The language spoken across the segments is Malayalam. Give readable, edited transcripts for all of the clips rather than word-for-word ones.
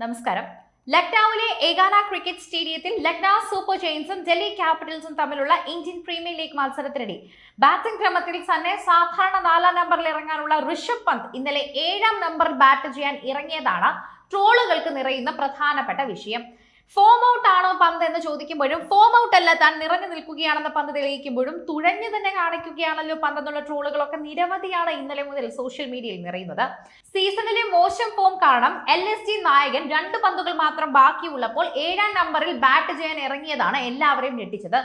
നമസ്കാരം. ലക്നൌവിലെ ഏകാന ക്രിക്കറ്റ് സ്റ്റേഡിയത്തിൽ ലക്നൌ സൂപ്പർ ജയൻസും ഡൽഹി ക്യാപിറ്റൽസും തമ്മിലുള്ള ഇന്ത്യൻ പ്രീമിയർ ലീഗ് മത്സരത്തിനിടെ ബാറ്റിംഗ് ക്രമത്തിൽ തന്നെ സാധാരണ 4-ാം നമ്പറിൽ ഇറങ്ങാനുള്ള ഋഷഭ് പന്ത് ഇന്നലെ 7-ാം നമ്പറിൽ ബാറ്റ് ചെയ്യാൻ ഇറങ്ങിയതാണ് ട്രോളുകൾക്ക് നിറയുന്ന പ്രധാനപ്പെട്ട വിഷയം. ഫോം ഔട്ട് ആണോ പന്ത് എന്ന് ചോദിക്കുമ്പോഴും ഫോം ഔട്ട് അല്ല, താൻ നിറഞ്ഞു നിൽക്കുകയാണെന്ന് പന്ത് തെളിയിക്കുമ്പോഴും തുഴഞ്ഞു തന്നെ കാണിക്കുകയാണല്ലോ പന്ത് എന്നുള്ള ട്രോളുകളൊക്കെ നിരവധിയാണ് ഇന്നലെ മുതൽ സോഷ്യൽ മീഡിയയിൽ നിറയുന്നത്. സീസണിലെ മോശം ഫോം കാരണം LSG നായകൻ 2 പന്തുകൾ മാത്രം ബാക്കിയുള്ളപ്പോൾ 7-ാം നമ്പറിൽ ബാറ്റ് ചെയ്യാൻ ഇറങ്ങിയതാണ് എല്ലാവരെയും ഞെട്ടിച്ചത്.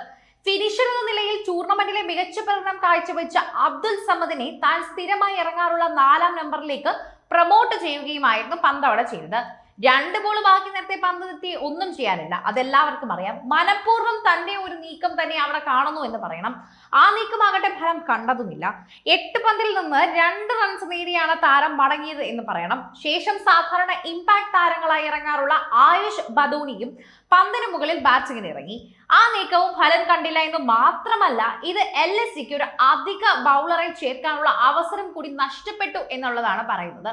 ഫിനിഷർ എന്ന നിലയിൽ ടൂർണമെന്റിലെ മികച്ച പ്രകടനം കാഴ്ചവെച്ച അബ്ദുൽ സമദിനെ താൻ സ്ഥിരമായി ഇറങ്ങാറുള്ള 4-ാം നമ്പറിലേക്ക് പ്രൊമോട്ട് ചെയ്യുകയുമായിരുന്നു പന്ത് അവിടെ ചെയ്തത്. 2 ബോൾ ബാക്കി നേരത്തെ പന്ത് നിർത്തി ഒന്നും ചെയ്യാനില്ല, അതെല്ലാവർക്കും അറിയാം. മനഃപൂർവ്വം തന്റെ ഒരു നീക്കം തന്നെ അവിടെ കാണുന്നു എന്ന് പറയണം. ആ നീക്കമാകട്ടെ ഫലം കണ്ടതുമില്ല. 8 പന്തിൽ നിന്ന് 2 റൺസ് നേടിയാണ് താരം മടങ്ങിയത് എന്ന് പറയണം. ശേഷം സാധാരണ ഇമ്പാക്ട് താരങ്ങളായി ഇറങ്ങാറുള്ള ആയുഷ് ബദോണിയും പന്തിന് മുകളിൽ ബാറ്റിംഗിന് ഇറങ്ങി. ആ നീക്കവും ഫലം കണ്ടില്ല എന്ന് മാത്രമല്ല, ഇത് LSGക്ക് ഒരു അധിക ബൗളറെ ചേർക്കാനുള്ള അവസരം കൂടി നഷ്ടപ്പെട്ടു എന്നുള്ളതാണ് പറയുന്നത്.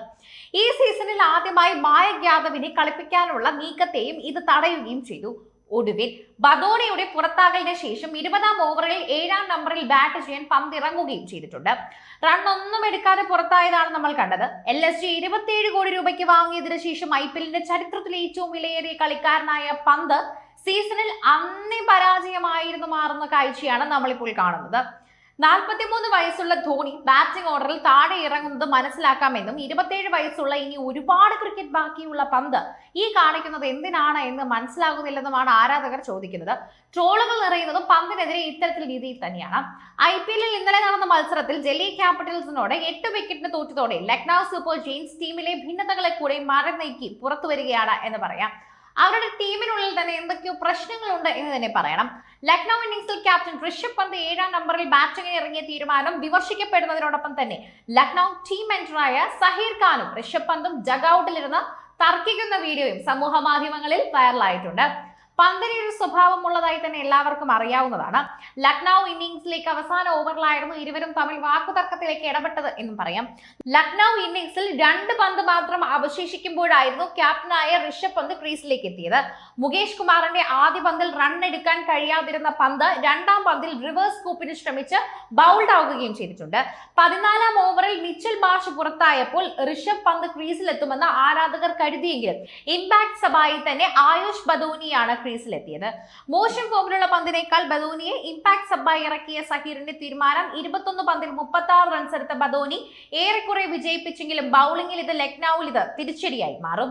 ഈ സീസണിൽ ആദ്യമായി മായക് യാദവിനെ കളിപ്പിക്കാനുള്ള നീക്കത്തെയും ഇത് തടയുകയും ചെയ്തു. ഒടുവിൽ ബദോണിയുടെ പുറത്താകലിന് ശേഷം 20-ാം ഓവറിൽ 7-ാം നമ്പറിൽ ബാറ്റ് ചെയ്യാൻ പന്ത് ഇറങ്ങുകയും ചെയ്തിട്ടുണ്ട്. റണ്ണൊന്നും എടുക്കാതെ പുറത്തായതാണ് നമ്മൾ കണ്ടത്. LSG 27 കോടി രൂപയ്ക്ക് വാങ്ങിയതിനു ശേഷം IPLന്റെ ചരിത്രത്തിലെ ഏറ്റവും വിലയേറിയ കളിക്കാരനായ പന്ത് സീസണിൽ പരാജയമായിരുന്നു മാറുന്ന കാഴ്ചയാണ് നമ്മളിപ്പോൾ കാണുന്നത്. 43 വയസ്സുള്ള ധോണി ബാറ്റിംഗ് ഓർഡറിൽ താഴെ ഇറങ്ങുന്നത് മനസ്സിലാക്കാമെന്നും 27 വയസ്സുള്ള ഇനി ഒരുപാട് ക്രിക്കറ്റ് ബാക്കിയുള്ള പന്ത് ഈ കാണിക്കുന്നത് എന്തിനാണ് എന്ന് മനസ്സിലാകുന്നില്ലെന്നുമാണ് ആരാധകർ ചോദിക്കുന്നത്. ട്രോളുകൾ നിറയുന്നതും പന്തിനെതിരെ ഇത്തരത്തിൽ രീതിയിൽ തന്നെയാണ്. IPLൽ ഇന്നലെ നടന്ന മത്സരത്തിൽ ഡൽഹി ക്യാപിറ്റൽസിനോട് 8 വിക്കറ്റിന് തോറ്റതോടെ ലക്നൌ സൂപ്പർ ജയൻസ് ടീമിലെ ഭിന്നതകളെ കൂടെ മറനീക്കി പുറത്തു വരികയാണ് എന്ന് പറയാം. അവരുടെ ടീമിനുള്ളിൽ തന്നെ എന്തൊക്കെയോ പ്രശ്നങ്ങളുണ്ട് എന്ന് തന്നെ പറയണം. ലക്നൌ ഇന്നിംഗ്സിൽ ക്യാപ്റ്റൻ ഋഷഭ് പന്ത് 7-ാം നമ്പറിൽ ബാറ്റിംഗിന് ഇറങ്ങിയ തീരുമാനം വിമർശിക്കപ്പെടുന്നതിനോടൊപ്പം തന്നെ ലക്നൌ ടീം മെന്ററായ സഹീർ ഖാനും ഋഷഭ് പന്തും ഡഗ്ഔട്ടിലിരുന്ന് തർക്കിക്കുന്ന വീഡിയോയും സമൂഹ മാധ്യമങ്ങളിൽ വൈറലായിട്ടുണ്ട്. പന്തിന് ഒരു സ്വഭാവമുള്ളതായി തന്നെ എല്ലാവർക്കും അറിയാവുന്നതാണ്. ലക്നൌ ഇന്നിംഗ്സിലേക്ക് അവസാന ഓവറിലായിരുന്നു ഇരുവരും തമ്മിൽ വാക്കുതർക്കത്തിലേക്ക് ഇടപെട്ടത് എന്നും പറയാം. ലക്നൌ ഇന്നിംഗ്സിൽ 2 പന്ത് മാത്രം അവശേഷിക്കുമ്പോഴായിരുന്നു ക്യാപ്റ്റനായ ഋഷഭ് പന്ത് ക്രീസിലേക്ക് എത്തിയത്. മുകേഷ് കുമാറിന്റെ ആദ്യ പന്തിൽ റൺ എടുക്കാൻ കഴിയാതിരുന്ന പന്ത് 2-ാം പന്തിൽ റിവേഴ്സ് സ്കൂപ്പിന് ശ്രമിച്ച് ബൗൾഡ് ആവുകയും ചെയ്തിട്ടുണ്ട്. 14-ാം ഓവറിൽ മിച്ചൽ മാർഷ് പുറത്തായപ്പോൾ ഋഷഭ് പന്ത് ക്രീസിലെത്തുമെന്ന് ആരാധകർ കരുതിയെങ്കിലും ഇമ്പാക്ട് സഭായിൽ തന്നെ ആയുഷ് ബദോണിയാണ് ക്രീസിലെത്തിയത്. മോശം ഫോമിലുള്ള പന്തിനേക്കാൾ ബദോണിയെ ഇമ്പാക്ട് സബ്ബായി ഇറക്കിയ സഹീറിന്റെ തീരുമാനം 21 പന്തിൽ 36 റൺസ് എടുത്ത ബദോണി ഏറെക്കുറെ വിജയിപ്പിച്ചെങ്കിലും ബൗളിംഗിൽ ഇത് ലക്നൌവിൽ ഇത് തിരിച്ചടിയായി മാറും.